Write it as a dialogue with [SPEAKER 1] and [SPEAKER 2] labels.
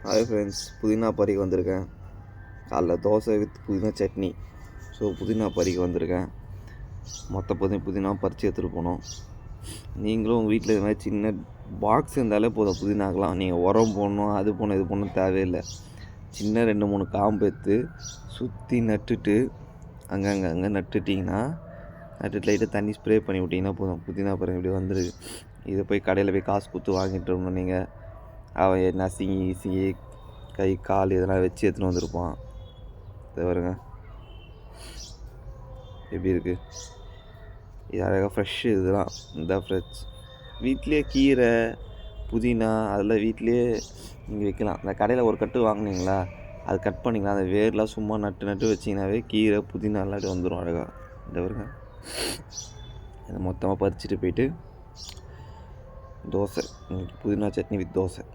[SPEAKER 1] Hi friends, புதினா பறிக்க வந்திருக்கேன். காலைல தோசை வித் புதினா சட்னி. ஸோ புதினா பறிக்க வந்திருக்கேன். மொத்த புதினா பறித்து எடுத்துகிட்டு போனோம். நீங்களும் உங்கள் வீட்டில் இது மாதிரி சின்ன பாக்ஸ் இருந்தாலே போதும். புதினாக்கெலாம் நீங்கள் உரம் போடணும், அது போடணும், இது போடணும் தேவையில்லை. சின்ன 2-3 காம்பு எடுத்து சுற்றி நட்டுட்டு அங்கே நட்டுட்டிங்கன்னா, நட்டுட்டு லைட்டாக தண்ணி ஸ்ப்ரே பண்ணி விட்டிங்கன்னா போதும். புதினா பாருங்கள் இப்படி வந்துருக்கு. இதை போய் கடையில் போய் காசு கொடுத்து வாங்கிட்டு வரணும். நீங்கள் அவன் நசுங்கி கை கால் இதெல்லாம் வச்சு எடுத்துன்னு வந்திருப்பான். இதை பாருங்க எப்படி இருக்குது. இது அழகாக ஃப்ரெஷ்ஷு. இதெல்லாம் இந்த ஃப்ரெஷ் வீட்லேயே கீரை புதினா அதெல்லாம் வீட்லேயே நீங்கள் வைக்கலாம். அந்த கடையில் ஒரு கட்டு வாங்கினீங்களா, அது கட் பண்ணிங்களா, அந்த வேர்லாம் சும்மா நட்டு வச்சிங்கனாவே கீரை புதினா எல்லாம் வந்துடும் அழகாக. இந்த பாருங்க, இதை மொத்தமாக பறிச்சுட்டு போயிட்டு தோசை, புதினா சட்னி வித் தோசை.